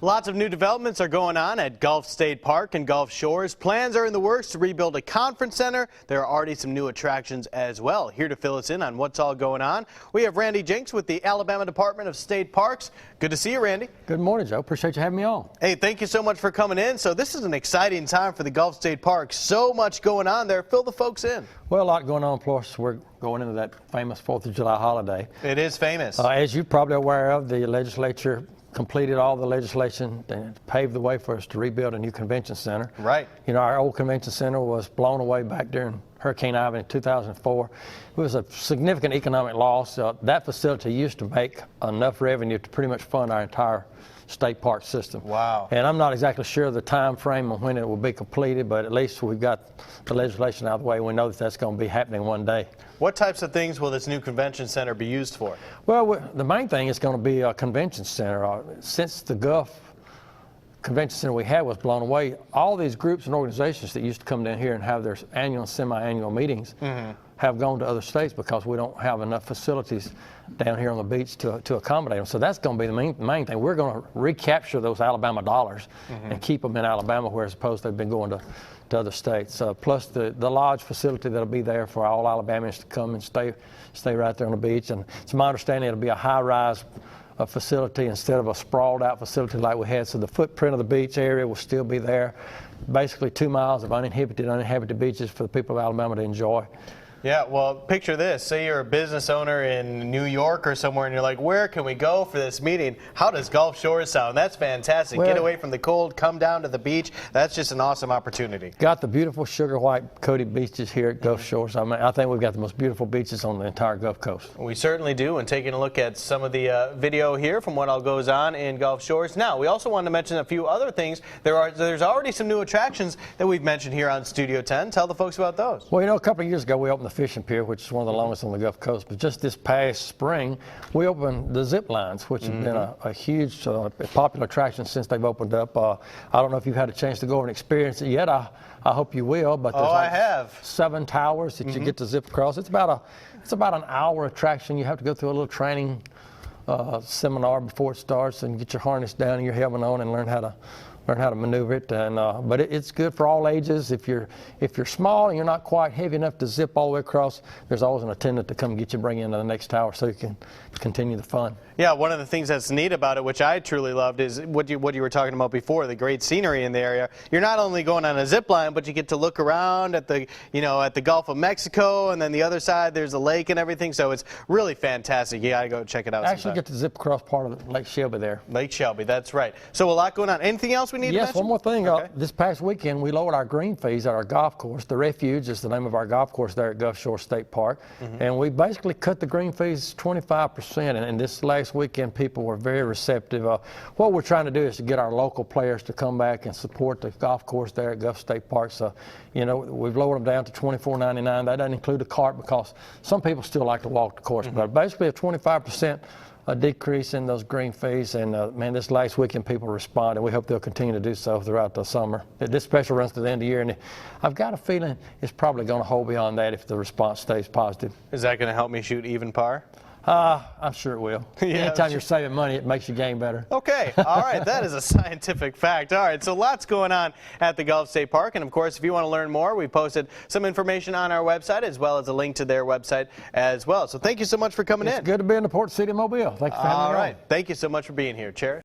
Lots of new developments are going on at Gulf State Park and Gulf Shores. Plans are in the works to rebuild a conference center. There are already some new attractions as well. Here to fill us in on what's all going on, we have Randy Jenks with the Alabama Department of State Parks. Good to see you, Randy. Good morning, Joe. Appreciate you having me on. Hey, thank you so much for coming in. So this is an exciting time for the Gulf State Park. So much going on there. Fill the folks in. Well, a lot going on. Plus, we're going into that famous 4th of July holiday. It is famous. As you're probably aware of, the legislature completed all the legislation and paved the way for us to rebuild a new convention center. Right. You know, our old convention center was blown away back during Hurricane Ivan in 2004. It was a significant economic loss. That facility used to make enough revenue to pretty much fund our entire state park system. Wow. And I'm not exactly sure of the time frame on when it will be completed, but at least we've got the legislation out of the way. We know that that's going to be happening one day. What types of things will this new convention center be used for? Well, the main thing is going to be a convention center. Since the Gulf Convention Center we had was blown away, all these groups and organizations that used to come down here and have their annual and semi-annual meetings have gone to other states because we don't have enough facilities down here on the beach to accommodate them. So that's going to be the main thing. We're going to recapture those Alabama dollars and keep them in Alabama, where as opposed they've been going to other states. Plus the lodge facility that'll be there for all Alabamians to come and stay right there on the beach. And it's my understanding it'll be a high-rise facility instead of a sprawled out facility like we had. So the footprint of the beach area will still be there. Basically 2 miles of uninhabited beaches for the people of Alabama to enjoy. Yeah, well, picture this. Say you're a business owner in New York or somewhere, and you're like, where can we go for this meeting? How does Gulf Shores sound? That's fantastic. Well, get away from the cold, come down to the beach. That's just an awesome opportunity. Got the beautiful sugar white coated beaches here at Gulf Shores. I mean, I think we've got the most beautiful beaches on the entire Gulf Coast. We certainly do, and taking a look at some of the video here from what all goes on in Gulf Shores. Now, we also wanted to mention a few other things. There's already some new attractions that we've mentioned here on Studio 10. Tell the folks about those. Well, you know, a couple of years ago, we opened the fishing pier, which is one of the longest on the Gulf Coast. But just this past spring, we opened the zip lines, which have been a huge, popular attraction since they've opened up. I don't know if you've had a chance to go over and experience it yet. I hope you will. But there's I have 7 towers that you get to zip across. It's about an hour attraction. You have to go through a little training seminar before it starts and get your harness down and your helmet on and learn how to maneuver it. And but it's good for all ages. If you're small and you're not quite heavy enough to zip all the way across, there's always an attendant to come get you, bring you into the next tower so you can continue the fun. Yeah, one of the things that's neat about it, which I truly loved, is what you were talking about before, the great scenery in the area. You're not only going on a zip line, but you get to look around at the Gulf of Mexico, and then the other side there's a lake and everything. So it's really fantastic. You got to go check it out. Actually, get to zip across part of Lake Shelby there. Lake Shelby, that's right. So a lot going on. Anything else we need to mention? Yes, one more thing. Okay. This past weekend, we lowered our green fees at our golf course. The Refuge is the name of our golf course there at Gulf Shores State Park. And we basically cut the green fees 25%. And this last weekend, people were very receptive. What we're trying to do is to get our local players to come back and support the golf course there at Gulf State Park. So, you know, we've lowered them down to $24.99. That doesn't include a cart because some people still like to walk the course. But basically a 25% a decrease in those green fees, and man, this last weekend people responded. We hope they'll continue to do so throughout the summer. This special runs to the end of the year, and I've got a feeling it's probably going to hold beyond that if the response stays positive. Is that going to help me shoot even par? I'm sure it will. Yeah, anytime you're saving money, it makes your game better. Okay, all right, that is a scientific fact. All right, so lots going on at the Gulf State Park, and of course, if you want to learn more, we posted some information on our website as well as a link to their website as well. So thank you so much for coming in. It's good to be in the Port City, Mobile. Thank you for having me on. All right, thank you so much for being here, Chair.